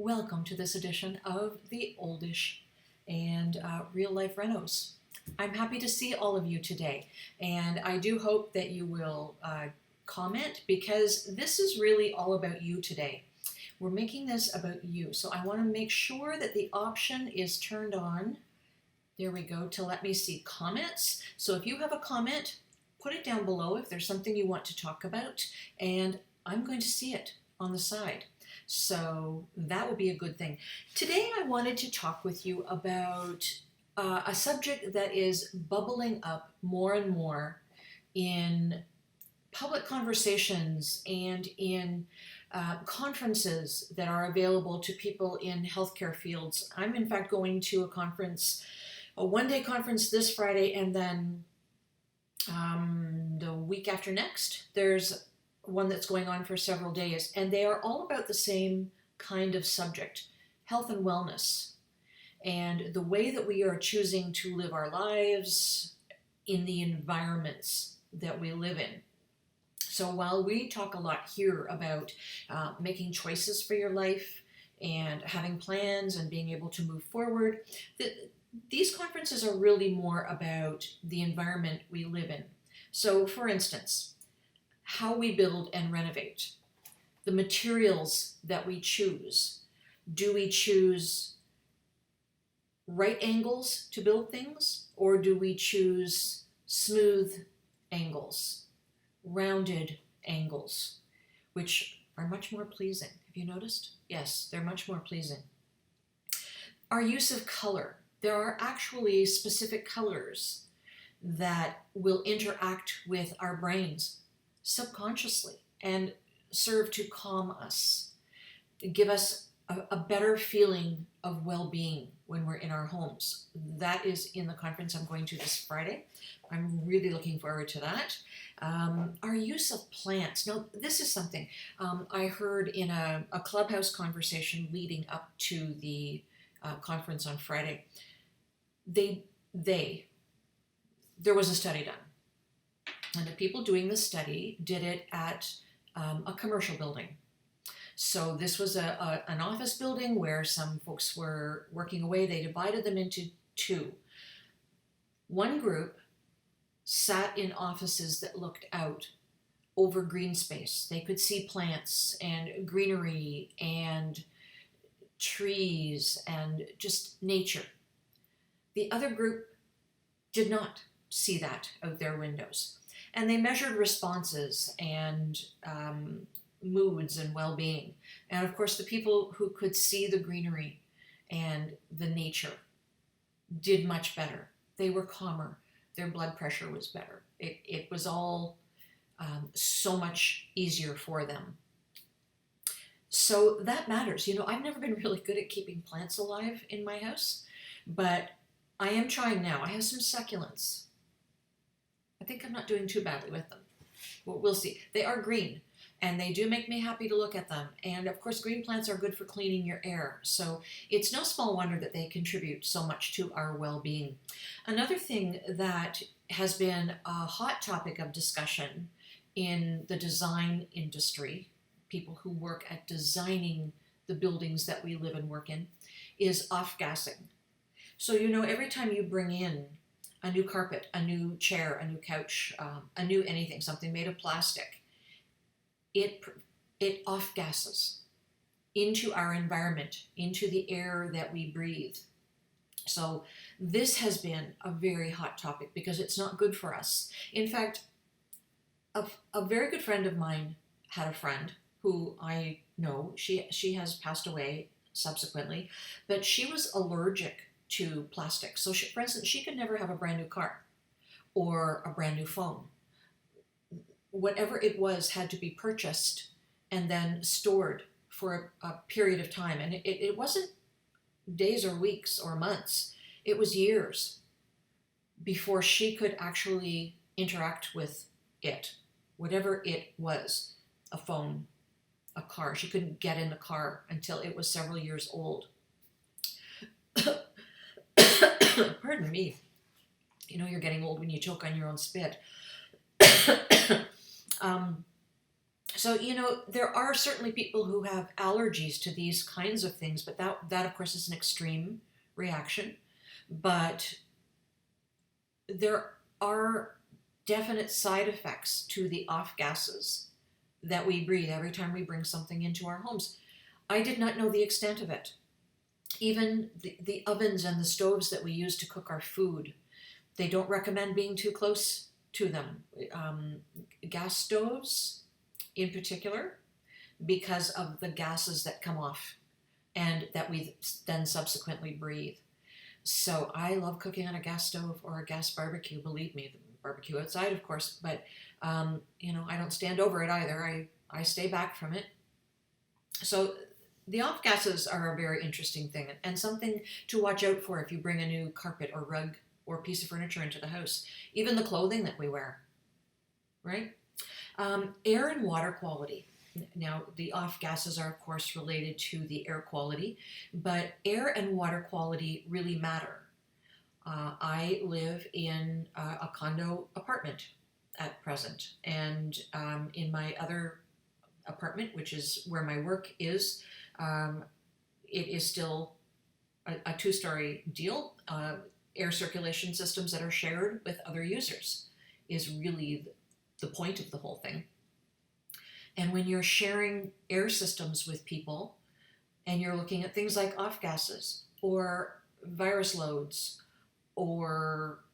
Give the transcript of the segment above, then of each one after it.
Welcome to this edition of the Oldish and Real Life Renos. I'm happy to see all of you today, and I do hope that you will comment because this is really all about you today. We're making this about you, so I want to make sure that the option is turned on. There we go, to let me see comments. So if you have a comment, put it down below if there's something you want to talk about, and I'm going to see it on the side. So that will be a good thing. Today I wanted to talk with you about a subject that is bubbling up more and more in public conversations and in conferences that are available to people in healthcare fields. I'm in fact going to a conference, a one-day conference this Friday, and then the week after next, there's one that's going on for several days, and they are all about the same kind of subject, health and wellness, and the way that we are choosing to live our lives in the environments that we live in. So while we talk a lot here about making choices for your life and having plans and being able to move forward, these conferences are really more about the environment we live in. So for instance, how we build and renovate, the materials that we choose. Do we choose right angles to build things, or do we choose smooth angles, rounded angles, which are much more pleasing? Have you noticed? Yes, they're much more pleasing. Our use of color. There are actually specific colors that will interact with our brains subconsciously and serve to calm us, give us a better feeling of well-being when we're in our homes. That is in the conference I'm going to this Friday. I'm really looking forward to that. Our use of plants. Now, this is something I heard in a clubhouse conversation leading up to the conference on Friday. There was a study done. And the people doing the study did it at a commercial building. So this was an office building where some folks were working away. They divided them into two. One group sat in offices that looked out over green space. They could see plants and greenery and trees and just nature. The other group did not see that out their windows. And they measured responses and moods and well-being. And of course, the people who could see the greenery and the nature did much better. They were calmer. Their blood pressure was better. It was all so much easier for them. So that matters. You know, I've never been really good at keeping plants alive in my house, but I am trying now. I have some succulents. I think I'm not doing too badly with them. Well, we'll see. They are green, and they do make me happy to look at them. And of course, green plants are good for cleaning your air. So it's no small wonder that they contribute so much to our well-being. Another thing that has been a hot topic of discussion in the design industry, people who work at designing the buildings that we live and work in, is off-gassing. So, you know, every time you bring in a new carpet, a new chair, a new couch, a new anything, something made of plastic, it off-gasses into our environment, into the air that we breathe. So this has been a very hot topic because it's not good for us. In fact, a very good friend of mine had a friend who I know, she has passed away subsequently, but she was allergic to plastic. So for instance, she could never have a brand new car or a brand new phone. Whatever it was had to be purchased and then stored for a period of time. And it wasn't days or weeks or months. It was years before she could actually interact with it, whatever it was, a phone, a car. She couldn't get in the car until it was several years old. Pardon me. You know you're getting old when you choke on your own spit. So, there are certainly people who have allergies to these kinds of things, but that of course is an extreme reaction. But there are definite side effects to the off gases that we breathe every time we bring something into our homes. I did not know the extent of it. Even the ovens and the stoves that we use to cook our food, they don't recommend being too close to them. Gas stoves, in particular, because of the gases that come off and that we then subsequently breathe. So I love cooking on a gas stove or a gas barbecue. Believe me, the barbecue outside, of course, but I don't stand over it either. I stay back from it. So the off gases are a very interesting thing and something to watch out for if you bring a new carpet or rug or piece of furniture into the house. Even the clothing that we wear, right? Air and water quality. Now, the off gases are, of course, related to the air quality, but air and water quality really matter. I live in a condo apartment at present, and in my other apartment, which is where my work is, it is still a two-story deal. Air circulation systems that are shared with other users is really the point of the whole thing. And when you're sharing air systems with people and you're looking at things like off gases or virus loads or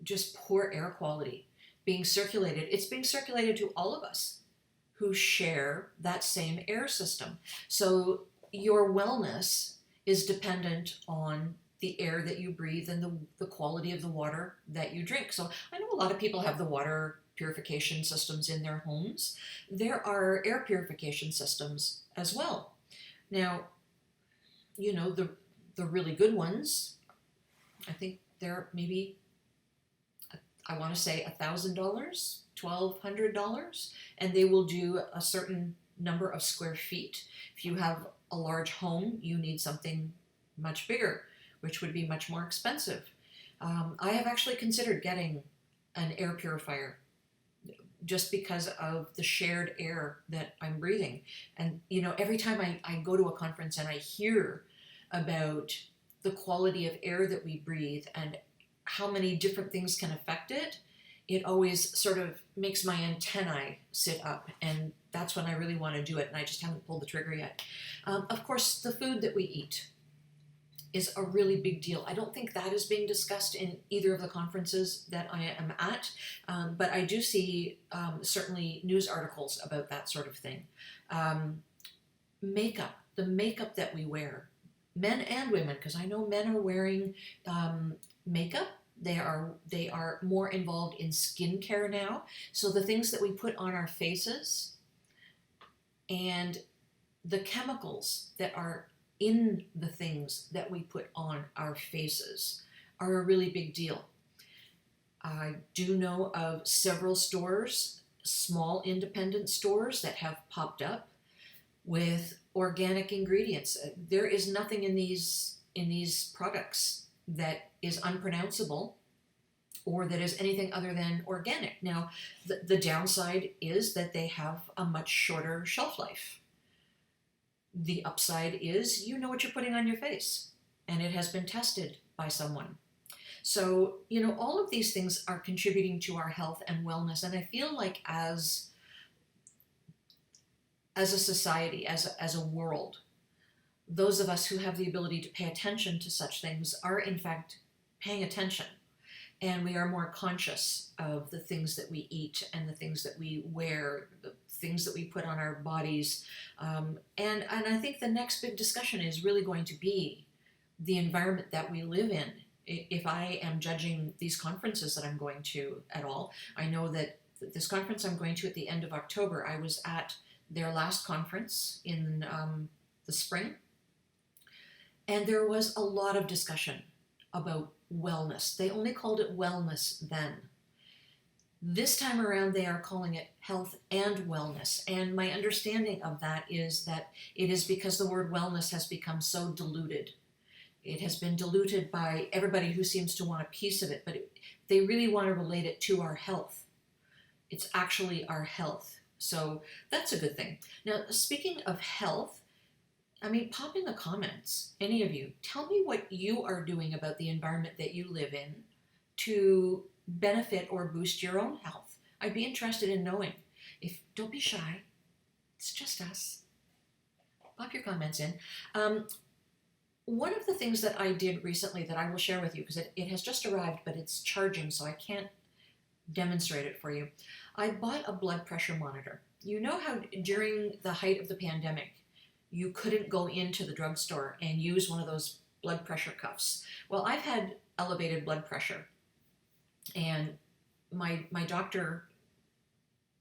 just poor air quality being circulated, it's being circulated to all of us who share that same air system. So your wellness is dependent on the air that you breathe and the quality of the water that you drink. So I know a lot of people have the water purification systems in their homes. There are air purification systems as well. Now, the really good ones, I think they're maybe, I want to say $1,000, $1,200, and they will do a certain number of square feet. If you have a large home, you need something much bigger, which would be much more expensive. I have actually considered getting an air purifier just because of the shared air that I'm breathing. And, every time I go to a conference and I hear about the quality of air that we breathe and how many different things can affect it, it always sort of makes my antennae sit up. And that's when I really want to do it. And I just haven't pulled the trigger yet. Of course, the food that we eat is a really big deal. I don't think that is being discussed in either of the conferences that I am at, but I do see certainly news articles about that sort of thing. Makeup, the makeup that we wear, men and women, because I know men are wearing makeup. They are more involved in skincare now. So the things that we put on our faces and the chemicals that are in the things that we put on our faces are a really big deal. I do know of several stores, small independent stores, that have popped up with organic ingredients. There is nothing in these products that is unpronounceable or that is anything other than organic. Now, the downside is that they have a much shorter shelf life. The upside is you know what you're putting on your face, and it has been tested by someone. So, all of these things are contributing to our health and wellness, and I feel like as a society, as a world, those of us who have the ability to pay attention to such things are in fact paying attention, and we are more conscious of the things that we eat and the things that we wear, the things that we put on our bodies. And I think the next big discussion is really going to be the environment that we live in. If I am judging these conferences that I'm going to at all, I know that this conference I'm going to at the end of October, I was at their last conference in the spring, and there was a lot of discussion about wellness. They only called it wellness then. This time around, they are calling it health and wellness. And my understanding of that is that it is because the word wellness has become so diluted. It has been diluted by everybody who seems to want a piece of it, but they really want to relate it to our health. It's actually our health. So that's a good thing. Now, speaking of health, I mean, pop in the comments, any of you. Tell me what you are doing about the environment that you live in to benefit or boost your own health. I'd be interested in knowing. If don't be shy, it's just us. Pop your comments in. One of the things that I did recently that I will share with you, because it has just arrived, but it's charging, so I can't demonstrate it for you. I bought a blood pressure monitor. You know how during the height of the pandemic, you couldn't go into the drugstore and use one of those blood pressure cuffs. Well, I've had elevated blood pressure, and my doctor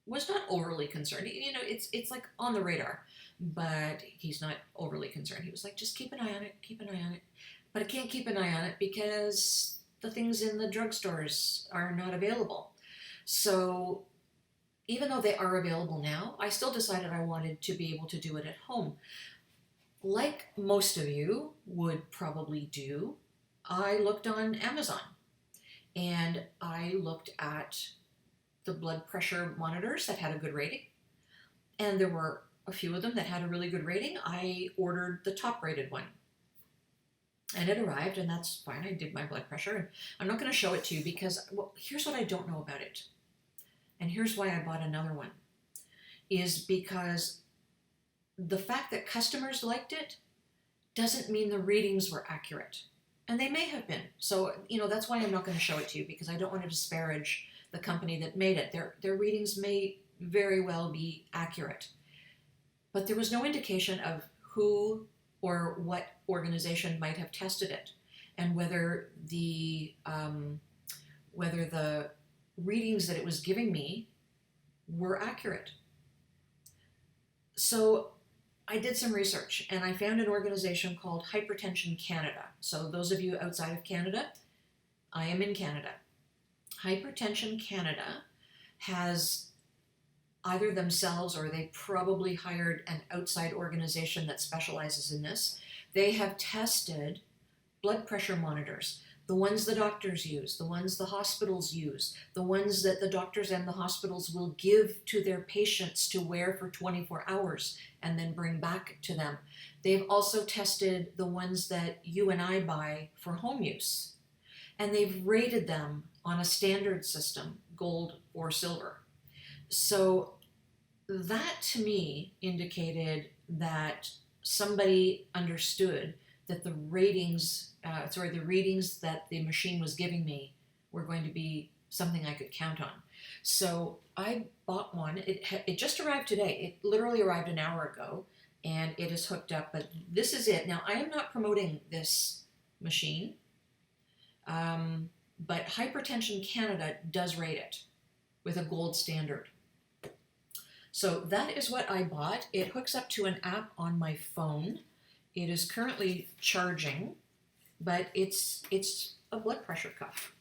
was not overly concerned. You know, it's like on the radar, but he's not overly concerned. He was like, just keep an eye on it, keep an eye on it. But I can't keep an eye on it because the things in the drugstores are not available. So even though they are available now, I still decided I wanted to be able to do it at home. Like most of you would probably do, I looked on Amazon and I looked at the blood pressure monitors that had a good rating. And there were a few of them that had a really good rating. I ordered the top rated one. And it arrived, and that's fine. I did my blood pressure. And I'm not going to show it to you because, well, here's what I don't know about it. And here's why I bought another one. Is because the fact that customers liked it doesn't mean the readings were accurate. And they may have been. So, you know, that's why I'm not going to show it to you, because I don't want to disparage the company that made it. Their readings may very well be accurate. But there was no indication of who or what organization might have tested it, and whether the readings that it was giving me were accurate. So I did some research, and I found an organization called Hypertension Canada. So those of you outside of Canada, I am in Canada. Hypertension Canada has either themselves, or they probably hired an outside organization that specializes in this. They have tested blood pressure monitors, the ones the doctors use, the ones the hospitals use, the ones that the doctors and the hospitals will give to their patients to wear for 24 hours and then bring back to them. They've also tested the ones that you and I buy for home use, and they've rated them on a standard system, gold or silver. So that to me indicated that somebody understood that the readings that the machine was giving me were going to be something I could count on. So I bought one. It just arrived today. It literally arrived an hour ago, and it is hooked up. But this is it. Now, I am not promoting this machine, but Hypertension Canada does rate it with a gold standard. So that is what I bought. It hooks up to an app on my phone. It is currently charging, but it's a blood pressure cuff.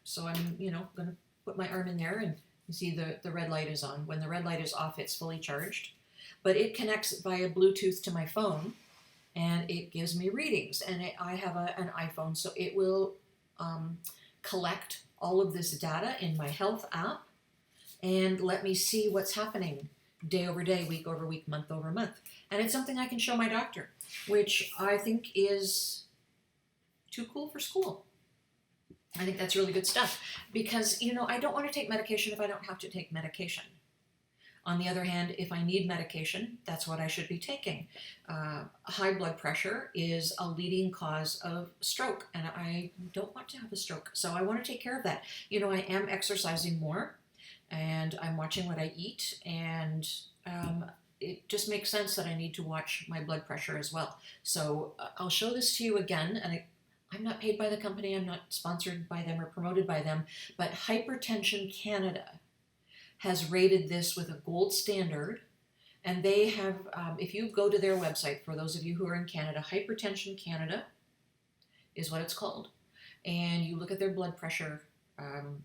So I'm, going to put my arm in there, and you see the red light is on. When the red light is off, it's fully charged. But it connects via Bluetooth to my phone, and it gives me readings. And I have an iPhone, so it will collect all of this data in my health app and let me see what's happening day over day, week over week, month over month. And it's something I can show my doctor, which I think is too cool for school. I think that's really good stuff because, I don't want to take medication if I don't have to take medication. On the other hand, if I need medication, that's what I should be taking. High blood pressure is a leading cause of stroke, and I don't want to have a stroke, so I want to take care of that. I am exercising more, and I'm watching what I eat, and it just makes sense that I need to watch my blood pressure as well. So I'll show this to you again, and I'm not paid by the company, I'm not sponsored by them or promoted by them, but Hypertension Canada has rated this with a gold standard, and they have, if you go to their website, for those of you who are in Canada, Hypertension Canada is what it's called, and you look at their blood pressure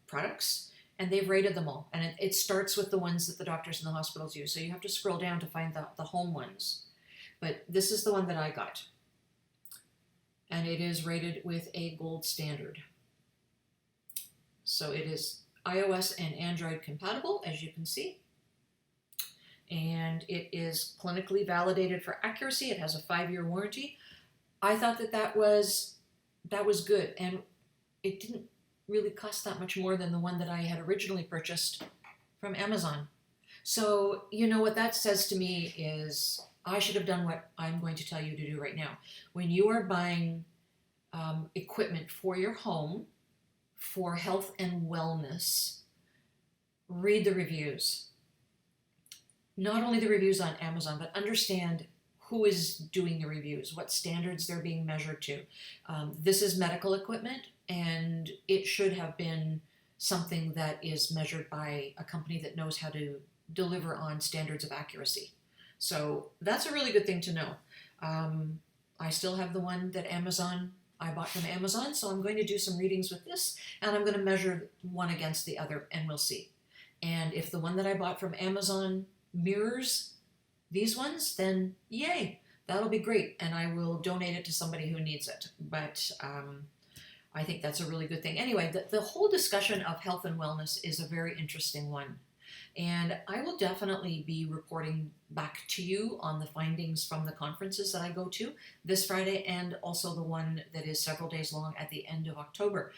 products, and they've rated them all, and it starts with the ones that the doctors and the hospitals use, so you have to scroll down to find the home ones, but this is the one that I got, and it is rated with a gold standard. So it is iOS and Android compatible, as you can see. and it is clinically validated for accuracy. It has a 5-year warranty. I thought that was good, and it didn't really cost that much more than the one that I had originally purchased from Amazon. So, you know what that says to me is I should have done what I'm going to tell you to do right now. When you are buying equipment for your home, for health and wellness, read the reviews. Not only the reviews on Amazon, but understand who is doing the reviews, what standards they're being measured to. This is medical equipment, and it should have been something that is measured by a company that knows how to deliver on standards of accuracy. So that's a really good thing to know. I still have the one that I bought from Amazon, so I'm going to do some readings with this, and I'm going to measure one against the other, and we'll see. And if the one that I bought from Amazon mirrors these ones, then yay, that'll be great, and I will donate it to somebody who needs it. But I think that's a really good thing. Anyway, the whole discussion of health and wellness is a very interesting one. And I will definitely be reporting back to you on the findings from the conferences that I go to this Friday, and also the one that is several days long at the end of October.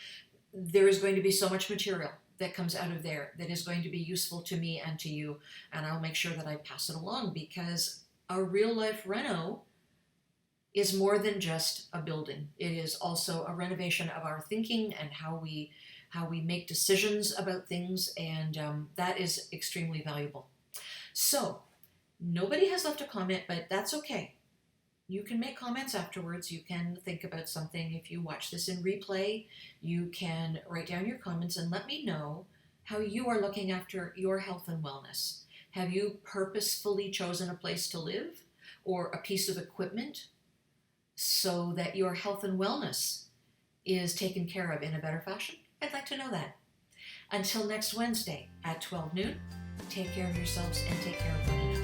There is going to be so much material that comes out of there that is going to be useful to me and to you, and I'll make sure that I pass it along, because a real life reno is more than just a building. It is also a renovation of our thinking and how we make decisions about things, and that is extremely valuable. So nobody has left a comment, but that's okay. You can make comments afterwards. You can think about something. If you watch this in replay, you can write down your comments and let me know how you are looking after your health and wellness. Have you purposefully chosen a place to live or a piece of equipment so that your health and wellness is taken care of in a better fashion? I'd like to know that. Until next Wednesday at 12 noon, take care of yourselves and take care of one another.